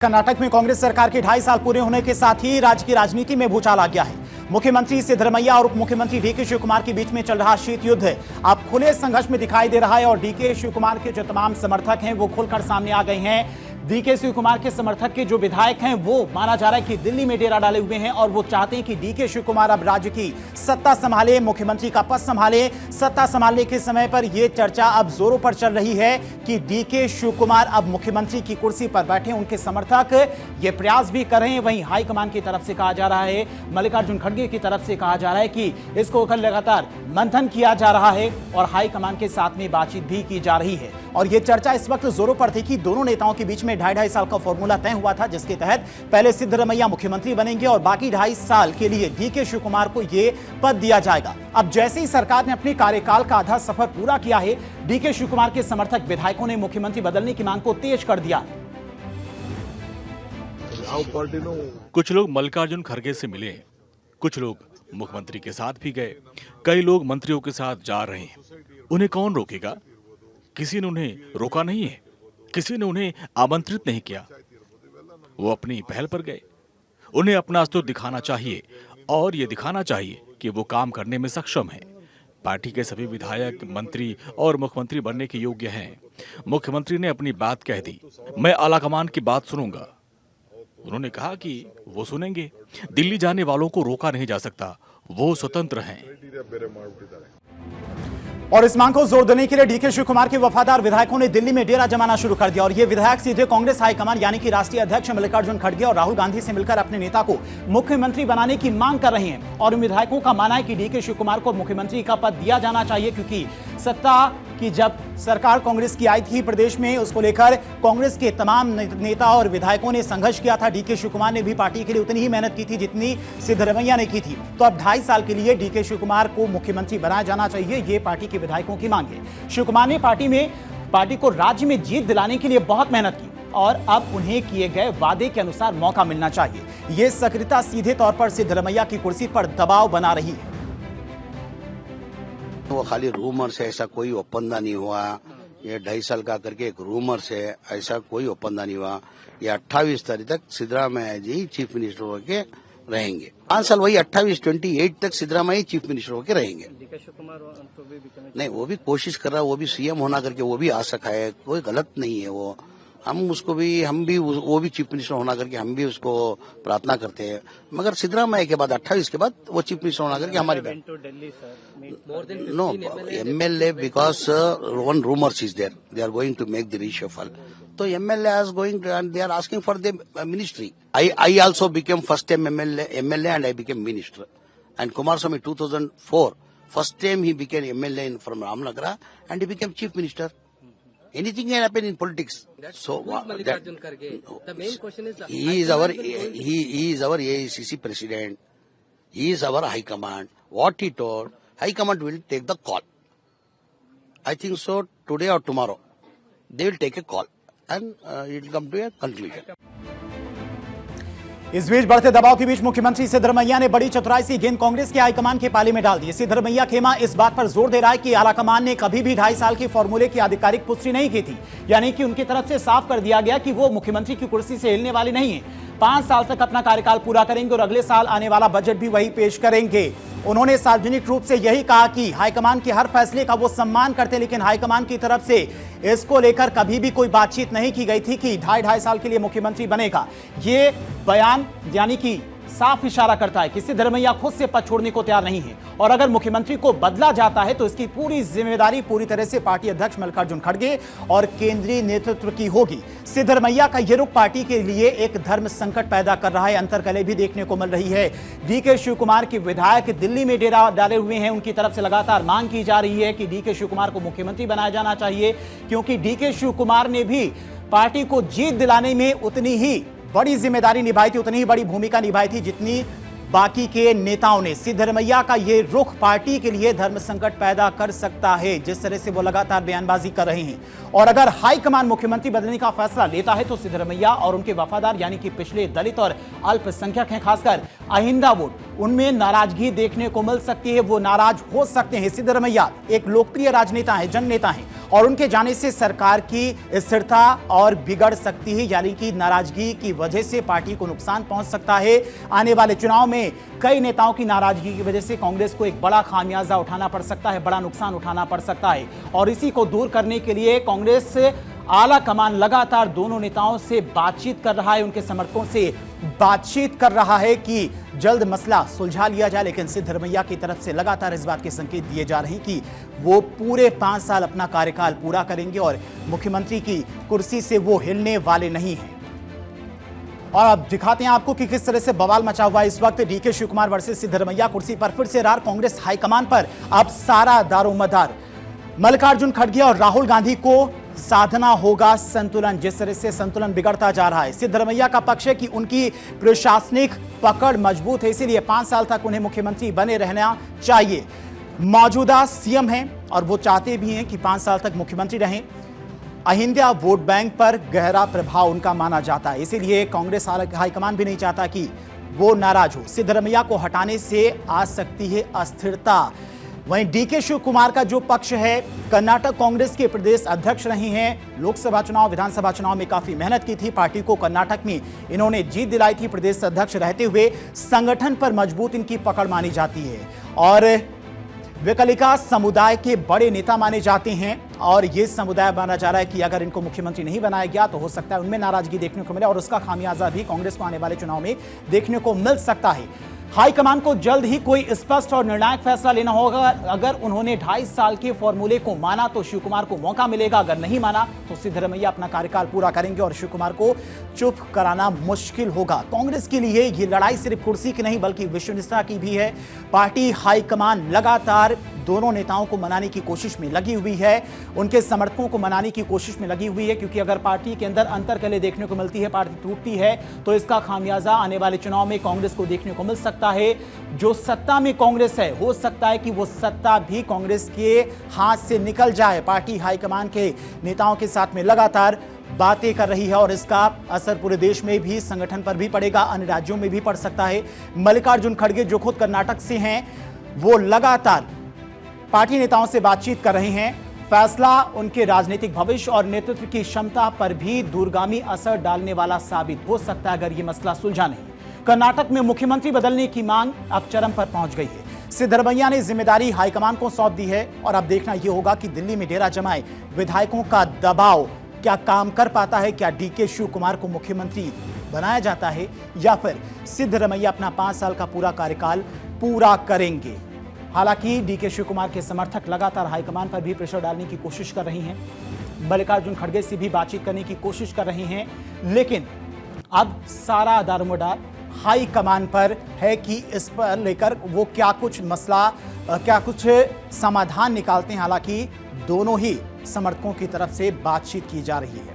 कर्नाटक में कांग्रेस सरकार के 2.5 साल पूरे होने के साथ ही राज्य की राजनीति में भूचाल आ गया है। मुख्यमंत्री सिद्धरमैया और उप मुख्यमंत्री डीके शिवकुमार के बीच में चल रहा शीत युद्ध अब खुले संघर्ष में दिखाई दे रहा है और डीके शिवकुमार के जो तमाम समर्थक हैं वो खुलकर सामने आ गए हैं। डीके शिवकुमार के समर्थक के जो विधायक हैं वो माना जा रहा है कि दिल्ली में डेरा डाले हुए हैं और वो चाहते हैं कि डीके शिवकुमार अब राज्य की सत्ता संभाले, मुख्यमंत्री का पद संभाले। सत्ता संभालने के समय पर यह चर्चा अब जोरों पर चल रही है कि डीके शिवकुमार अब मुख्यमंत्री की कुर्सी पर बैठे। उनके समर्थक ये प्रयास भी कर रहे हैं। वहीं हाईकमान की तरफ से कहा जा रहा है, मल्लिकार्जुन खड़गे की तरफ से कहा जा रहा है कि इसको लगातार मंथन किया जा रहा है और हाईकमान के साथ में बातचीत भी की जा रही है। और यह चर्चा इस वक्त जोरों पर थी कि दोनों नेताओं के बीच में 2.5 साल का फॉर्मूला तय हुआ था, जिसके तहत पहले सिद्धरमैया मुख्यमंत्री बनेंगे और बाकी 2.5 साल के लिए डीके शिवकुमार को यह पद दिया जाएगा। अब जैसे ही सरकार ने अपने कार्यकाल का आधा सफर पूरा किया है, डीके शिवकुमार के समर्थक विधायकों ने मुख्यमंत्री बदलने की मांग को तेज कर दिया। कुछ लोग मल्लिकार्जुन खड़गे से मिले, कुछ लोग मुख्यमंत्री के साथ भी गए, कई लोग मंत्रियों के साथ जा रहे हैं। उन्हें कौन रोकेगा? किसी ने उन्हें रोका नहीं है, किसी ने उन्हें आमंत्रित नहीं किया। वो अपनी पहल पर गए। उन्हें अपना अस्तित्व दिखाना चाहिए और ये दिखाना चाहिए कि वो काम करने में सक्षम है। पार्टी के सभी विधायक, मंत्री और मुख्यमंत्री बनने के योग्य हैं। मुख्यमंत्री ने अपनी बात कह दी, मैं आलाकमान की बात सुनूंगा। उन्होंने कहा कि वो सुनेंगे। दिल्ली जाने वालों को रोका नहीं जा सकता, वो स्वतंत्र हैं। और इस मांग को जोर देने के लिए डीके शिवकुमार के वफादार विधायकों ने दिल्ली में डेरा जमाना शुरू कर दिया और ये विधायक सीधे कांग्रेस हाईकमान यानी कि राष्ट्रीय अध्यक्ष मल्लिकार्जुन खड़गे और राहुल गांधी से मिलकर अपने नेता को मुख्यमंत्री बनाने की मांग कर रहे हैं। और उन विधायकों का मानना है कि डीके शिवकुमार को मुख्यमंत्री का पद दिया जाना चाहिए, क्योंकि सत्ता की जब सरकार कांग्रेस की आई थी प्रदेश में, उसको लेकर कांग्रेस के तमाम नेता और विधायकों ने संघर्ष किया था। डीके शिवकुमार ने भी पार्टी के लिए उतनी ही मेहनत की थी जितनी सिद्धरमैया ने की थी। तो अब 2.5 साल के लिए डीके शिवकुमार को मुख्यमंत्री बनाया जाना चाहिए, ये पार्टी के विधायकों की मांग है। शिवकुमार ने पार्टी को राज्य में जीत दिलाने के लिए बहुत मेहनत की और अब उन्हें किए गए वादे के अनुसार मौका मिलना चाहिए। ये सक्रियता सीधे तौर पर सिद्धरमैया की कुर्सी पर दबाव बना रही है। वो खाली रूमर से, ऐसा कोई ओपंदा नहीं हुआ। ये 2.5 साल का करके एक रूमर से, ऐसा कोई ओपंदा नहीं हुआ। ये 28 तारीख तक सिद्धरामैया जी चीफ मिनिस्टर होके रहेंगे। 5 साल वही 28 तक सिद्धरामैया चीफ मिनिस्टर होके रहेंगे। नहीं, वो भी कोशिश कर रहा है, वो भी सीएम होना करके वो भी आ सका है, कोई गलत नहीं है वो। हम भी वो भी चीफ मिनिस्टर होना करके हम भी उसको प्रार्थना करते हैं। मगर सिद्धरामैया के बाद 28 के बाद वो चीफ मिनिस्टर होना करके हमारी बात। No MLA because one rumours is there, they are going to make the reshuffle. तो MLA is going and they are asking for the ministry. I also became first time MLA and I became minister. And Kumaraswamy 2004 first time he became MLA from Ramnagara and he became chief minister. Anything can happen in politics. So the main question is he is our AICC president. He is our high command. What he told, high command will take the call. I think so today or tomorrow they will take a call and it will come to a conclusion. इस बीच बढ़ते दबाव के बीच मुख्यमंत्री सिद्धरमैया ने बड़ी चतुराई से गेंद कांग्रेस के हाईकमान के पाले में डाल दी। सिद्धरमैया खेमा इस बात पर जोर दे रहा है कि आलाकमान ने कभी भी 2.5 साल के फॉर्मूले की आधिकारिक पुष्टि नहीं की थी, यानी कि उनकी तरफ से साफ कर दिया गया कि वो मुख्यमंत्री की कुर्सी से हिलने वाली नहीं है। 5 साल तक अपना कार्यकाल पूरा करेंगे और अगले साल आने वाला बजट भी वही पेश करेंगे। उन्होंने सार्वजनिक रूप से यही कहा कि हाईकमान के हर फैसले का वो सम्मान करते, लेकिन हाईकमान की तरफ से इसको लेकर कभी भी कोई बातचीत नहीं की गई थी कि 2.5 साल के लिए मुख्यमंत्री बनेगा। ये बयान यानी कि साफ इशारा करता है कि सिद्धरमैया खुद से पद छोड़ने को तैयार नहीं है और अगर मुख्यमंत्री को बदला जाता है तो इसकी पूरी जिम्मेदारी पूरी तरह से पार्टी अध्यक्ष मल्लिकार्जुन खड़गे और केंद्रीय नेतृत्व की होगी। सिद्धरमैया का यह रुख पार्टी के लिए एक धर्म संकट पैदा कर रहा है। अंतर्कलह भी देखने को मिल रही है। डीके शिवकुमार के विधायक दिल्ली में डेरा डाले हुए हैं। उनकी तरफ से लगातार मांग की जा रही है कि डीके शिवकुमार को मुख्यमंत्री बनाया जाना चाहिए, क्योंकि डीके शिवकुमार ने भी पार्टी को जीत दिलाने में उतनी ही बड़ी जिम्मेदारी निभाई थी, उतनी ही बड़ी भूमिका निभाई थी जितनी बाकी के नेताओं ने। सिद्धरमैया का ये रुख पार्टी के लिए धर्म संकट पैदा कर सकता है, जिस तरह से वो लगातार बयानबाजी कर रहे हैं। और अगर हाईकमान मुख्यमंत्री बदलने का फैसला लेता है तो सिद्धरमैया और उनके वफादार यानी कि पिछले दलित और अल्पसंख्यक हैं, खासकर अहिंदा वोट, उनमें नाराजगी देखने को मिल सकती है, वो नाराज हो सकते हैं। सिद्धरमैया एक लोकप्रिय राजनेता हैं, जननेता हैं, और उनके जाने से सरकार की स्थिरता और बिगड़ सकती है, यानी कि नाराजगी की वजह से पार्टी को नुकसान पहुंच सकता है। आने वाले चुनाव में कई नेताओं की नाराजगी की वजह से कांग्रेस को एक बड़ा खामियाजा उठाना पड़ सकता है, बड़ा नुकसान उठाना पड़ सकता है। और इसी को दूर करने के लिए कांग्रेस आला कमान लगातार दोनों नेताओं से बातचीत कर रहा है, उनके समर्थकों से बातचीत कर रहा है कि जल्द मसला सुलझा लिया जाए। लेकिन सिद्धरमैया की तरफ से लगातार इस बात के संकेत दिए जा रहे हैं कि वो पूरे 5 साल अपना कार्यकाल पूरा करेंगे और मुख्यमंत्री की कुर्सी से वो हिलने वाले नहीं हैं। और अब दिखाते हैं आपको कि किस तरह से बवाल मचा हुआ है इस वक्त डीके शिव कुमार वर्सेस सिद्धरमैया कुर्सी पर फिर से रार। कांग्रेस हाईकमान पर अब सारा दारोमदार मल्लिकार्जुन खड़गे और राहुल गांधी को साधना होगा संतुलन। जिस तरह से संतुलन बिगड़ता जा रहा है, सिद्धरमैया का पक्ष है कि उनकी प्रशासनिक पकड़ मजबूत है, इसीलिए 5 साल तक उन्हें मुख्यमंत्री बने रहना चाहिए। मौजूदा सीएम हैं और वो चाहते भी हैं कि 5 साल तक मुख्यमंत्री रहें। अहिंसा वोट बैंक पर गहरा प्रभाव उनका माना जाता है, इसीलिए कांग्रेस हाईकमान भी नहीं चाहता कि वो नाराज हो। सिद्धरमैया को हटाने से आ सकती है अस्थिरता। वहीं डीके शिव कुमार का जो पक्ष है, कर्नाटक कांग्रेस के प्रदेश अध्यक्ष रहे हैं, लोकसभा चुनाव विधानसभा चुनाव में काफी मेहनत की थी, पार्टी को कर्नाटक में इन्होंने जीत दिलाई थी। प्रदेश अध्यक्ष रहते हुए संगठन पर मजबूत इनकी पकड़ मानी जाती है और विकलिका समुदाय के बड़े नेता माने जाते हैं। और ये समुदाय माना जा रहा है कि अगर इनको मुख्यमंत्री नहीं बनाया गया तो हो सकता है उनमें नाराजगी देखने को मिले और उसका खामियाजा भी कांग्रेस को आने वाले चुनाव में देखने को मिल सकता है। हाईकमान को जल्द ही कोई स्पष्ट और निर्णायक फैसला लेना होगा। अगर उन्होंने 2.5 साल के फॉर्मूले को माना तो शिव कुमार को मौका मिलेगा, अगर नहीं माना तो सिद्धरमैया अपना कार्यकाल पूरा करेंगे और शिव कुमार को चुप कराना मुश्किल होगा। कांग्रेस के लिए ये लड़ाई सिर्फ कुर्सी की नहीं बल्कि विश्वसनीयता की भी है। पार्टी हाईकमान लगातार दोनों नेताओं को मनाने की कोशिश में लगी हुई है, उनके समर्थकों को मनाने की कोशिश में लगी हुई है, क्योंकि अगर पार्टी के अंदर अंतर्कलह देखने को मिलती है, पार्टी टूटती है, तो इसका खामियाजा आने वाले चुनाव में कांग्रेस को देखने को मिल सकता है। जो सत्ता में कांग्रेस है, हो सकता है कि वो सत्ता भी कांग्रेस के हाथ से निकल जाए। पार्टी हाईकमान के नेताओं के साथ में लगातार बातें कर रही है और इसका असर पूरे देश में भी, संगठन पर भी पड़ेगा, अन्य राज्यों में भी पड़ सकता है। मल्लिकार्जुन खड़गे जो खुद कर्नाटक से हैं, वो लगातार पार्टी नेताओं से बातचीत कर रहे हैं। फैसला उनके राजनीतिक भविष्य और नेतृत्व की क्षमता पर भी दूरगामी असर डालने वाला साबित हो सकता है अगर यह मसला सुलझा नहीं। कर्नाटक में मुख्यमंत्री बदलने की मांग अब चरम पर पहुंच गई है। सिद्धरमैया ने जिम्मेदारी हाईकमान को सौंप दी है और अब देखना यह होगा कि दिल्ली में डेरा जमाए विधायकों का दबाव क्या काम कर पाता है। क्या डीके शिव कुमार को मुख्यमंत्री बनाया जाता है या फिर सिद्धरमैया अपना 5 साल का पूरा कार्यकाल पूरा करेंगे। हालांकि डीके शिव कुमार के समर्थक लगातार हाईकमान पर भी प्रेशर डालने की कोशिश कर रही हैं, मल्लिकार्जुन खड़गे से भी बातचीत करने की कोशिश कर रही हैं, लेकिन अब सारा दारोमदार हाईकमान पर है कि इस पर लेकर वो क्या कुछ समाधान निकालते हैं। हालांकि दोनों ही समर्थकों की तरफ से बातचीत की जा रही है।